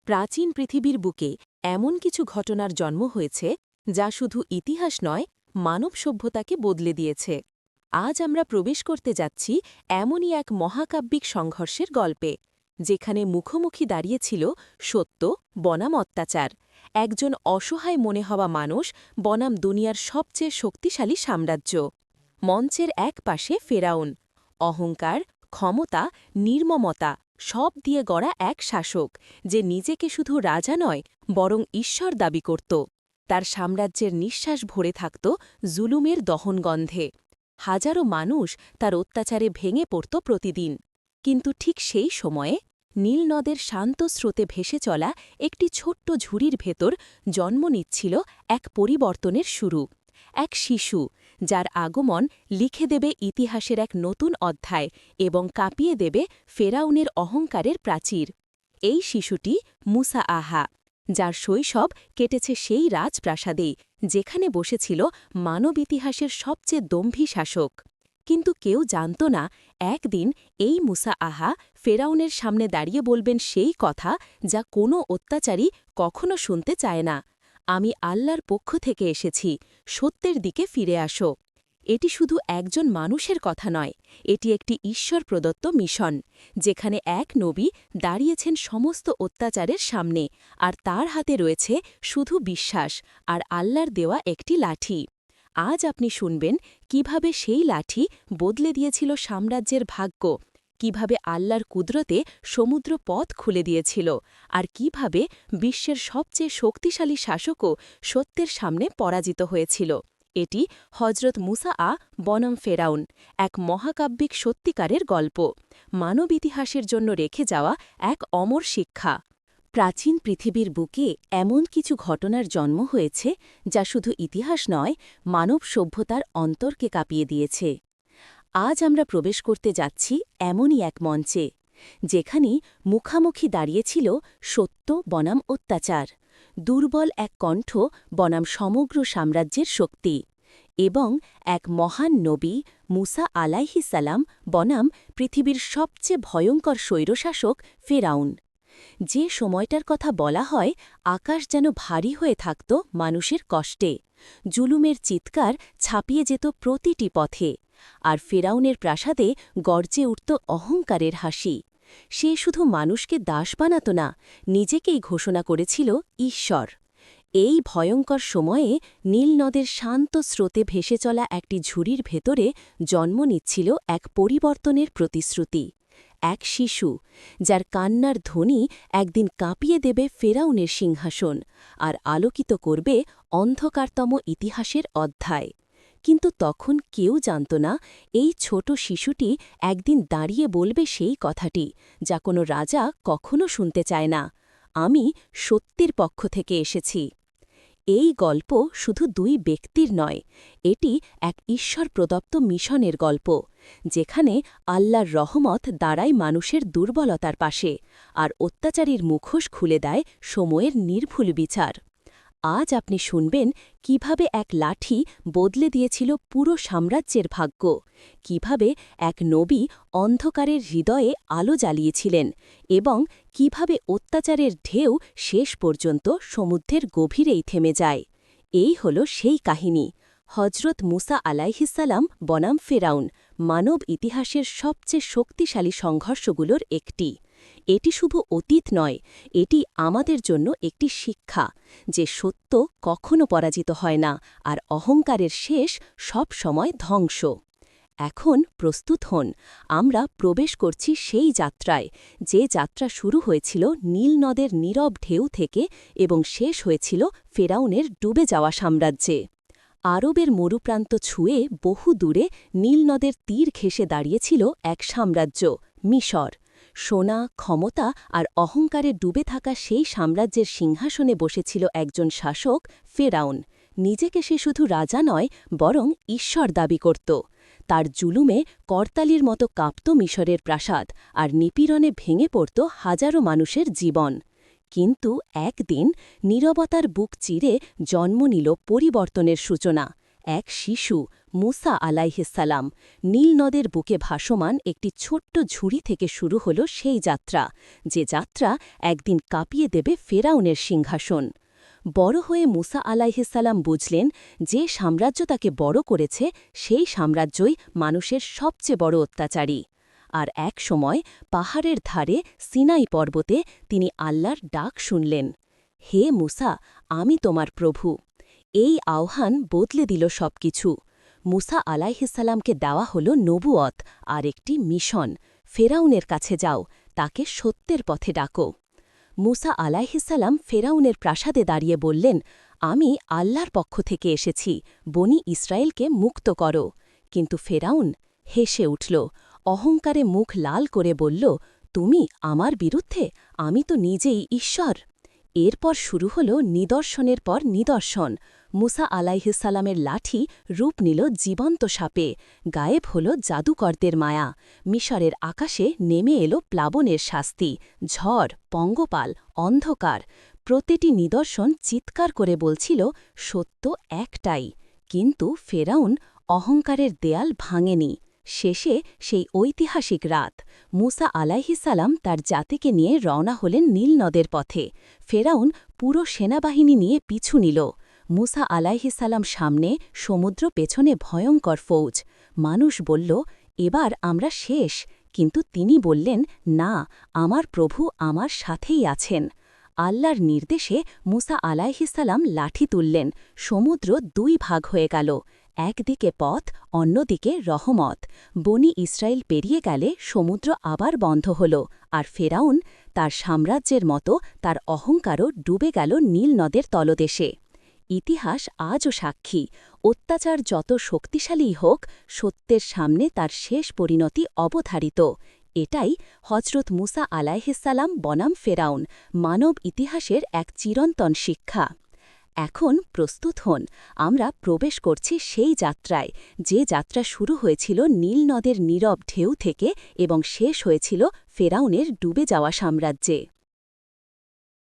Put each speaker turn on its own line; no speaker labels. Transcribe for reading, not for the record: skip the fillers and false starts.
প্রাচীন পৃথিবীর বুকে এমন কিছু ঘটনার জন্ম হয়েছে যা শুধু ইতিহাস নয়, মানব সভ্যতাকে বদলে দিয়েছে। আজ আমরা প্রবেশ করতে যাচ্ছি এমনই এক মহাকাব্যিক সংঘর্ষের গল্পে, যেখানে মুখোমুখি দাঁড়িয়েছিল সত্য বনাম অত্যাচার, একজন অসহায় মনে হওয়া মানুষ বনাম দুনিয়ার সবচেয়ে শক্তিশালী সাম্রাজ্য। মঞ্চের এক পাশে ফেরাউন, অহংকার, ক্ষমতা, নির্মমতা সব দিয়ে গড়া এক শাসক, যে নিজেকে শুধু রাজা নয় বরং ঈশ্বর দাবি করত। তার সাম্রাজ্যের নিঃশ্বাস ভরে থাকত জুলুমের দহনগন্ধে। হাজারো মানুষ তার অত্যাচারে ভেঙে পড়ত প্রতিদিন। কিন্তু ঠিক সেই সময়ে নীল নদের শান্ত স্রোতে ভেসে চলা একটি ছোট্ট ঝুড়ির ভেতর জন্ম নিচ্ছিল এক পরিবর্তনের শুরু। এক শিশু, যার আগমন লিখে দেবে ইতিহাসের এক নতুন অধ্যায় এবং কাঁপিয়ে দেবে ফেরাউনের অহংকারের প্রাচীর। এই শিশুটি মুসা আহা, যার শৈশব কেটেছে সেই রাজপ্রাসাদেই যেখানে বসেছিল মানব ইতিহাসের সবচেয়ে দম্ভী শাসক। কিন্তু কেউ জানত না, একদিন এই মুসা আহা ফেরাউনের সামনে দাঁড়িয়ে বলবেন সেই কথা যা কোনো অত্যাচারী কখনো শুনতে চায় না। আমি আল্লাহর পক্ষ থেকে এসেছি, সত্যের দিকে ফিরে আসো। এটি শুধু একজন মানুষের কথা নয়, এটি একটি ঈশ্বর প্রদত্ত মিশন, যেখানে এক নবী দাঁড়িয়েছেন সমস্ত অত্যাচারের সামনে, আর তার হাতে রয়েছে শুধু বিশ্বাস আর আল্লাহর দেওয়া একটি লাঠি। আজ আপনি শুনবেন কিভাবে সেই লাঠি বদলে দিয়েছিল সাম্রাজ্যের ভাগ্য, কিভাবে আল্লাহর কুদরতে সমুদ্র পথ খুলে দিয়েছিল, আর কিভাবে বিশ্বের সবচেয়ে শক্তিশালী শাসকও সত্যের সামনে পরাজিত হয়েছিল। এটি হজরত মুসা বনাম ফেরাউন, এক মহাকাব্যিক সত্যিকারের গল্প, মানব ইতিহাসের জন্য রেখে যাওয়া এক অমর শিক্ষা। প্রাচীন পৃথিবীর বুকে এমন কিছু ঘটনার জন্ম হয়েছে যা শুধু ইতিহাস নয়, মানব সভ্যতার অন্তরকে কাঁপিয়ে দিয়েছে। আজ আমরা প্রবেশ করতে যাচ্ছি এমনই এক মঞ্চে, যেখানে মুখামুখি দাঁড়িয়েছিল সত্য বনাম অত্যাচার, দুর্বল এক কণ্ঠ বনাম সমগ্র সাম্রাজ্যের শক্তি, এবং এক মহান নবী মুসা আলাইহিসালাম বনাম পৃথিবীর সবচেয়ে ভয়ঙ্কর স্বৈরশাসক ফেরাউন। যে সময়টার কথা বলা হয়, আকাশ যেন ভারী হয়ে থাকত মানুষের কষ্টে, জুলুমের চিৎকার ছাপিয়ে যেত প্রতিটি পথে, আর ফেরাউনের প্রাসাদে গর্জে উঠত অহংকারের হাসি। সে শুধু মানুষকে দাস বানাত না, নিজেকেই ঘোষণা করেছিল ঈশ্বর। এই ভয়ঙ্কর সময়ে নীল নদের শান্ত স্রোতে ভেসে চলা একটি ঝুড়ির ভেতরে জন্ম নিচ্ছিল এক পরিবর্তনের প্রতিশ্রুতি, এক শিশু, যার কান্নার ধ্বনি একদিন কাঁপিয়ে দেবে ফেরাউনের সিংহাসন আর আলোকিত করবে অন্ধকারতম ইতিহাসের অধ্যায়। কিন্তু তখন কেউ জানত না, এই ছোট শিশুটি একদিন দাঁড়িয়ে বলবে সেই কথাটি যা কোনো রাজা কখনো শুনতে চায় না, আমি সত্যের পক্ষ থেকে এসেছি। এই গল্প শুধু দুই ব্যক্তির নয়, এটি এক ঈশ্বর প্রদত্ত মিশনের গল্প, যেখানে আল্লাহর রহমত দাঁড়ায় মানুষের দুর্বলতার পাশে, আর অত্যাচারীর মুখোশ খুলে দেয় সময়ের নির্ভুল বিচার। আজ আপনি শুনবেন কিভাবে এক লাঠি বদলে দিয়েছিল পুরো সাম্রাজ্যের ভাগ্য, কিভাবে এক নবী অন্ধকারের হৃদয়ে আলো জ্বালিয়েছিলেন, এবং কিভাবে অত্যাচারের ঢেউ শেষ পর্যন্ত সমুদ্রের গভীরেই থেমে যায়। এই হল সেই কাহিনী, হজরত মুসা আলাইহিসালাম বনাম ফেরাউন, মানব ইতিহাসের সবচেয়ে শক্তিশালী সংঘর্ষগুলোর একটি। এটি শুধু অতীত নয়, এটি আমাদের জন্য একটি শিক্ষা, যে সত্য কখনো পরাজিত হয় না, আর অহংকারের শেষ সব সময় ধ্বংস। এখন প্রস্তুত হন, আমরা প্রবেশ করছি সেই যাত্রায়, যে যাত্রা শুরু হয়েছিল নীল নদের নীরব ঢেউ থেকে এবং শেষ হয়েছিল ফেরাউনের ডুবে যাওয়া সাম্রাজ্যে। আরবের মরুপ্রান্ত ছুঁয়ে বহু দূরে নীল নদের তীর ঘেঁষে দাঁড়িয়েছিল এক সাম্রাজ্য, মিশর। সোনা, ক্ষমতা আর অহংকারে ডুবে থাকা সেই সাম্রাজ্যের সিংহাসনে বসেছিল একজন শাসক, ফেরাউন। নিজেকে সে শুধু রাজা নয়, বরং ঈশ্বর দাবি করত। তার জুলুমে করতালির মতো কাঁপত মিশরের প্রাসাদ, আর নিপীড়নে ভেঙে পড়ত হাজারো মানুষের জীবন। কিন্তু একদিন নীরবতার বুক চিরে জন্ম নিল পরিবর্তনের সূচনা, এক শিশু মুসা আলাইহিসসালাম নীল নদের বুকে ভাসমান একটি ছোট্ট ঝুড়ি থেকে শুরু হল সেই যাত্রা, যে যাত্রা একদিন কাঁপিয়ে দেবে ফেরাউনের সিংহাসন। বড় হয়ে মুসা আলাইহিসসালাম বুঝলেন, যে সাম্রাজ্য তাকে বড় করেছে সেই সাম্রাজ্যই মানুষের সবচেয়ে বড় অত্যাচারী। আর এক সময় পাহাড়ের ধারে সিনাই পর্বতে তিনি আল্লাহর ডাক শুনলেন, হে মুসা, আমি তোমার প্রভু। এই আহ্বান বদলে দিল সবকিছু। মুসা আলাইহিসসালামকে দেওয়া হল নবুয়ত আর একটি মিশন, ফেরাউনের কাছে যাও, তাকে সত্যের পথে ডাকো। মুসা আলাইহিসসালাম ফেরাউনের প্রাসাদে দাঁড়িয়ে বললেন, আমি আল্লাহর পক্ষ থেকে এসেছি, বনি ইসরায়েলকে মুক্ত করো। কিন্তু ফেরাউন হেসে উঠল, অহংকারে মুখ লাল করে বলল, তুমি আমার বিরুদ্ধে? আমি তো নিজেই ঈশ্বর। এরপর শুরু হল নিদর্শনের পর নিদর্শন। মুসা আলাইহিসসালামের লাঠি রূপ নিল জীবন্ত সাপে, গায়েব হল জাদুকরদের মায়া, মিশরের আকাশে নেমে এলো প্লাবনের শাস্তি, ঝড়, পঙ্গপাল, অন্ধকার। প্রতিটি নিদর্শন চিৎকার করে বলছিল, সত্য একটাই। কিন্তু ফেরাউন অহংকারের দেয়াল ভাঙেনি। শেষে সেই ঐতিহাসিক রাত, মুসা আলাইহিসসালাম তার জাতিকে নিয়ে রওনা হলেন নীল নদের পথে। ফেরাউন পুরো সেনাবাহিনী নিয়ে পিছু নিল। মুসা আলাইহিসসালাম সামনে, সমুদ্র পেছনে ভয়ঙ্কর ফৌজ। মানুষ বলল, এবার আমরা শেষ। কিন্তু তিনি বললেন, না, আমার প্রভু আমার সাথেই আছেন। আল্লাহর নির্দেশে মুসা আলাইহিসসালাম লাঠি তুললেন, সমুদ্র দুই ভাগ হয়ে গেল। একদিকে পথ, অন্যদিকে রহমত। বনি ইসরায়েল পেরিয়ে গেলে সমুদ্র আবার বন্ধ হল, আর ফেরাউন তার সাম্রাজ্যের মতো তার অহংকারও ডুবে গেল নীল নদের তলদেশে। ইতিহাস আজও সাক্ষী, অত্যাচার যত শক্তিশালীই হোক, সত্যের সামনে তার শেষ পরিণতি অবধারিত। এটাই হজরত মুসা আলাইহিসসালাম বনাম ফেরাউন, মানব ইতিহাসের এক চিরন্তন শিক্ষা। এখন প্রস্তুত হন, আমরা প্রবেশ করছি সেই যাত্রায়, যে যাত্রা শুরু হয়েছিল নীল নদের নীরব ঢেউ থেকে এবং শেষ হয়েছিল ফেরাউনের ডুবে যাওয়া সাম্রাজ্যে।